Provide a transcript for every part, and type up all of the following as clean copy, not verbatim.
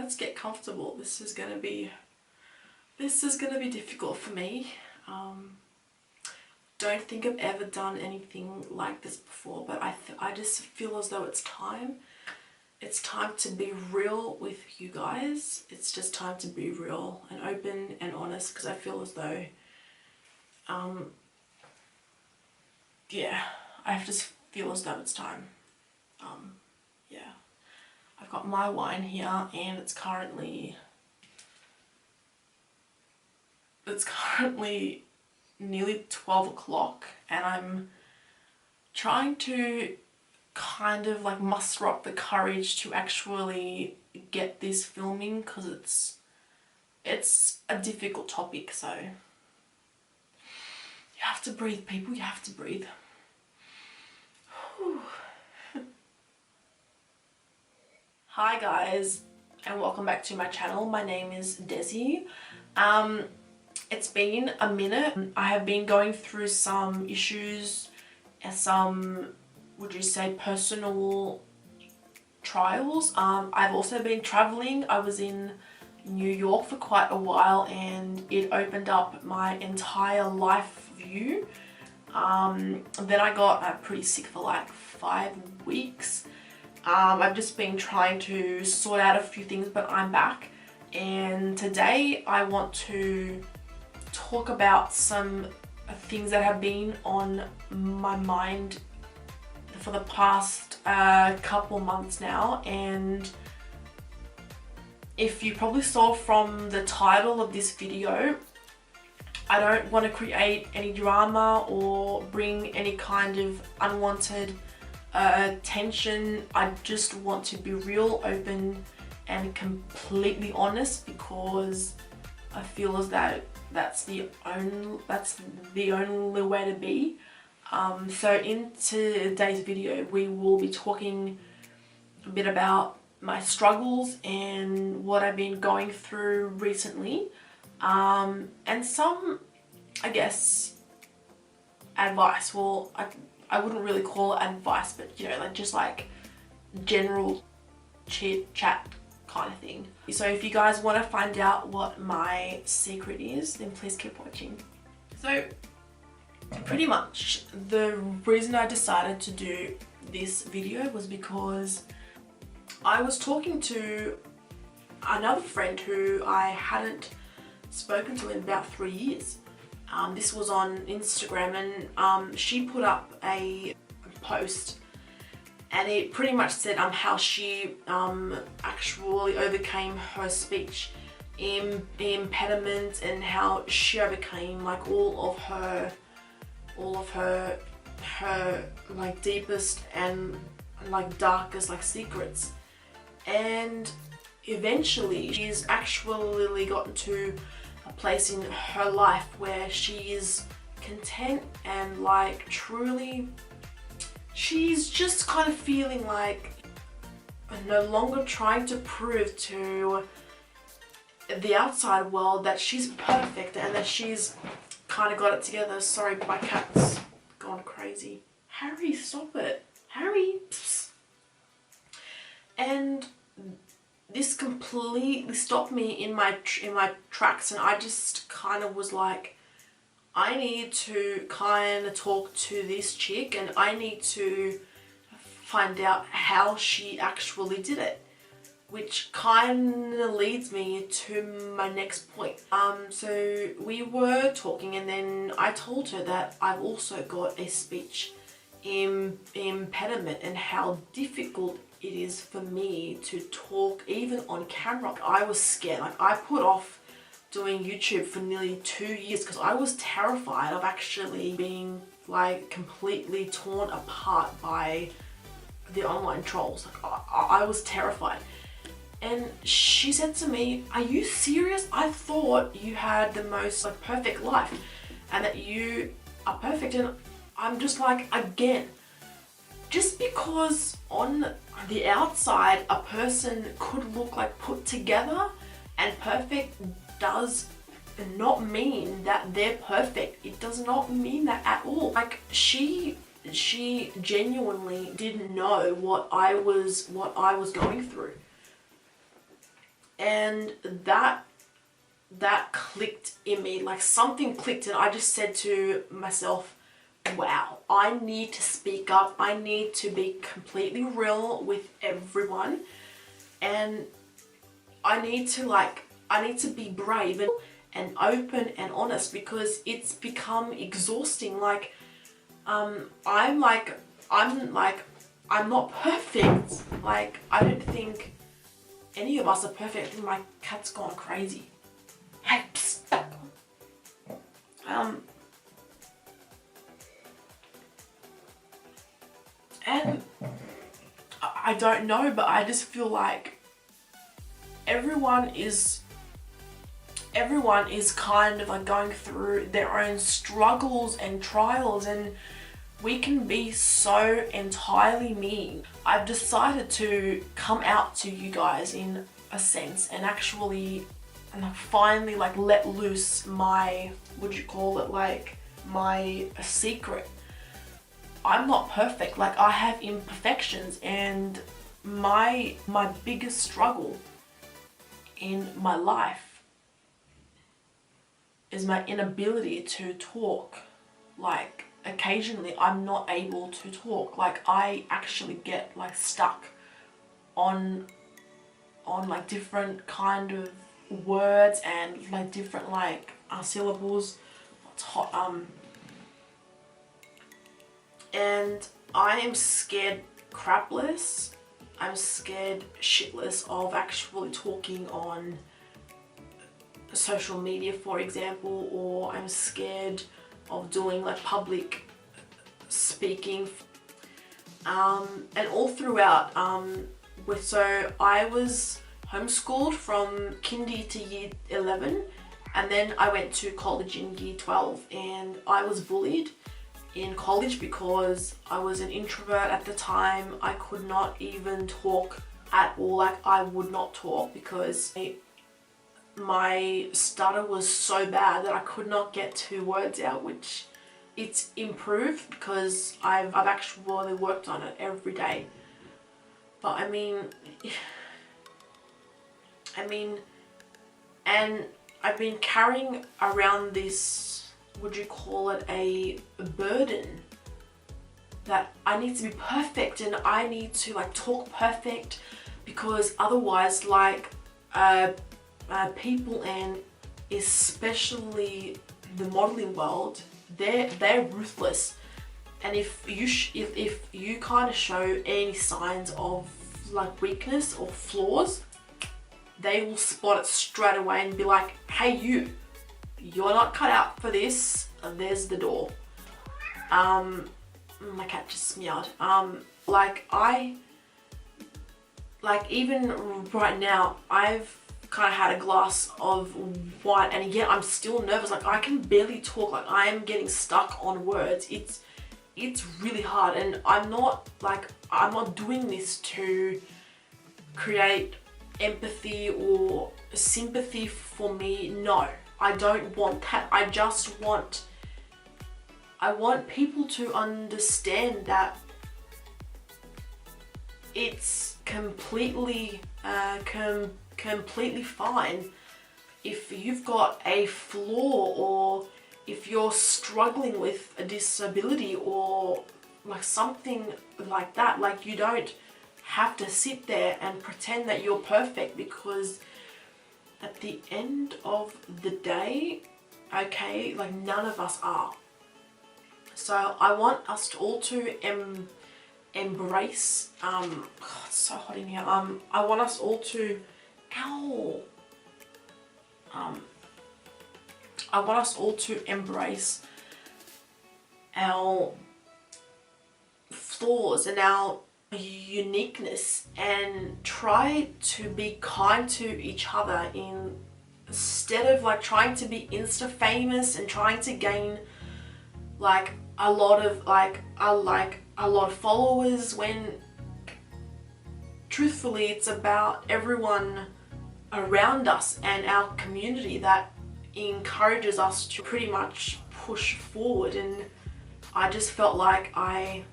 let's get comfortable. This is gonna be difficult for me. Don't think I've ever done anything like this before, but I just feel as though it's time. It's time to be real with you guys. It's just time to be real and open and honest, because I feel as though, yeah, I just feel as though it's time. Yeah, I've got my wine here, and it's currently nearly 12 o'clock, and I'm trying to kind of like muster up the courage to actually get this filming, because it's a difficult topic, so you have to breathe, people, you have to breathe. Whew. Hi guys, and welcome back to my channel. My name is Desi. It's been a minute. I have been going through some issues and some, would you say, personal trials. I've also been traveling. I was in New York for quite a while, and it opened up my entire life view. Then I got pretty sick for like 5 weeks. I've just been trying to sort out a few things, but I'm back. And today I want to talk about some things that have been on my mind for the past couple months now. And if you probably saw from the title of this video, I don't want to create any drama or bring any kind of unwanted tension. I just want to be real, open and completely honest, because I feel as that that's the only way to be. So in today's video we will be talking a bit about my struggles and what I've been going through recently, and some, I guess, advice. Well, I wouldn't really call it advice, but you know, like just like general chit-chat kind of thing. So if you guys want to find out what my secret is, then please keep watching. So pretty much the reason I decided to do this video was because I was talking to another friend who I hadn't spoken to in about 3 years. This was on Instagram, and she put up a post, and it pretty much said how she actually overcame her speech impediment, and how she overcame like all of her like deepest and like darkest like secrets. And eventually she's actually gotten to a place in her life where she is content, and like truly she's just kind of feeling like no longer trying to prove to the outside world that she's perfect and that she's kind of got it together. Sorry, my cat's gone crazy. Harry, stop it. Harry. Psst. And this completely stopped me in my tracks, and I just kind of was like, I need to kind of talk to this chick, and I need to find out how she actually did it, which kind of leads me to my next point. So we were talking, and then I told her that I've also got a speech impediment, and how difficult it is for me to talk even on camera. I was scared. Like, I put off doing YouTube for nearly 2 years because I was terrified of actually being like completely torn apart by the online trolls. Like, I was terrified. And she said to me, "Are you serious? I thought you had the most like perfect life and that you are perfect." And I'm just like, again, just because on the outside a person could look like put together and perfect does not mean that they're perfect. It does not mean that at all. Like, she genuinely didn't know what I was going through. And that clicked in me, like something clicked, and I just said to myself, wow, I need to speak up. I need to be completely real with everyone, and I need to be brave and open and honest, because it's become exhausting. I'm not perfect. Like, I don't think any of us are perfect. I think my cat's gone crazy. Hey, psst. And I don't know, but I just feel like everyone is kind of like going through their own struggles and trials, and we can be so entirely me. I've decided to come out to you guys in a sense and actually finally like let loose my, my secret. I'm not perfect. Like, I have imperfections, and my biggest struggle in my life is my inability to talk. Like, occasionally I'm not able to talk. Like, I actually get like stuck on like different kind of words and like different like syllables. It's hot. And I am scared crapless. I'm scared shitless of actually talking on social media, for example, or I'm scared of doing like public speaking. And all throughout, so I was homeschooled from kindy to year 11, and then I went to college in year 12, and I was bullied in college because I was an introvert at the time. I could not even talk at all. Like, I would not talk because my stutter was so bad that I could not get 2 words out, which it's improved because I've actually worked on it every day. But I mean, and I've been carrying around this, a burden that I need to be perfect, and I need to like talk perfect, because otherwise people, and especially the modeling world, they're ruthless. And if you kind of show any signs of like weakness or flaws, they will spot it straight away and be like, hey, you're not cut out for this, and there's the door. My cat just meowed. Even right now, I've kind of had a glass of wine, and yet I'm still nervous. Like, I can barely talk. Like, I am getting stuck on words. It's really hard, and I'm not doing this to create empathy or sympathy for me. No, I don't want that. I want people to understand that it's completely fine if you've got a flaw, or if you're struggling with a disability or like something like that. Like, you don't have to sit there and pretend that you're perfect, because at the end of the day, okay, like, none of us are. So I want us all to embrace, it's so hot in here. I want us all to, I want us all to embrace our flaws and our uniqueness, and try to be kind to each other, instead of like trying to be Insta famous and trying to gain like a lot of followers, when truthfully it's about everyone around us and our community that encourages us to pretty much push forward. And I just felt like I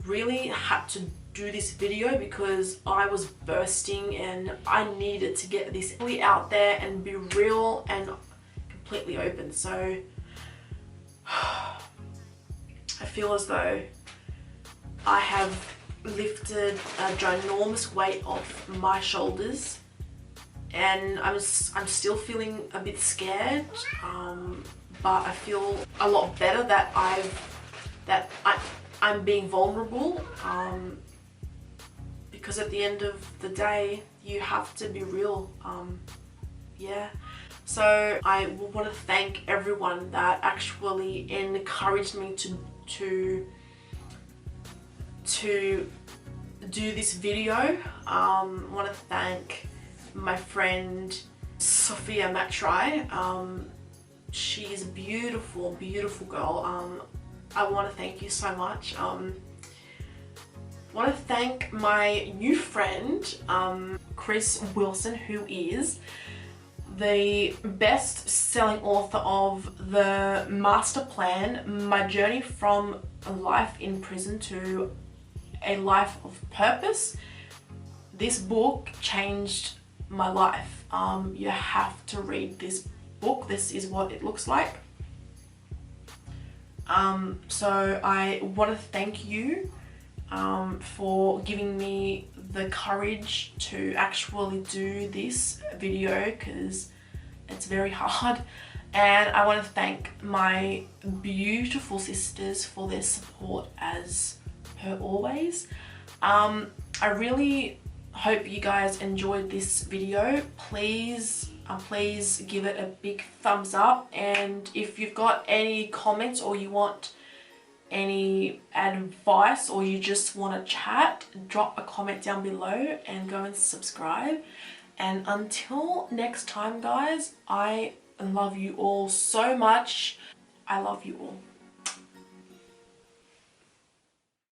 really had to do this video because I was bursting and I needed to get this really out there and be real and completely open. So I feel as though I have lifted a ginormous weight off my shoulders, and I'm still feeling a bit scared, but I feel a lot better that I'm being vulnerable, because at the end of the day you have to be real. Yeah, so I want to thank everyone that actually encouraged me to do this video. I want to thank my friend Sophia Matrai. She's a beautiful girl. I want to thank you so much. I want to thank my new friend Chris Wilson, who is the best-selling author of The Master Plan, My Journey from a Life in Prison to a Life of Purpose. This book changed my life. You have to read this book. This is what it looks like. So I want to thank you for giving me the courage to actually do this video, because it's very hard. And I want to thank my beautiful sisters for their support as per always. I really hope you guys enjoyed this video. Please give it a big thumbs up, and if you've got any comments or you want any advice or you just want to chat, drop a comment down below and go and subscribe. And until next time, guys, I love you all so much. I love you all.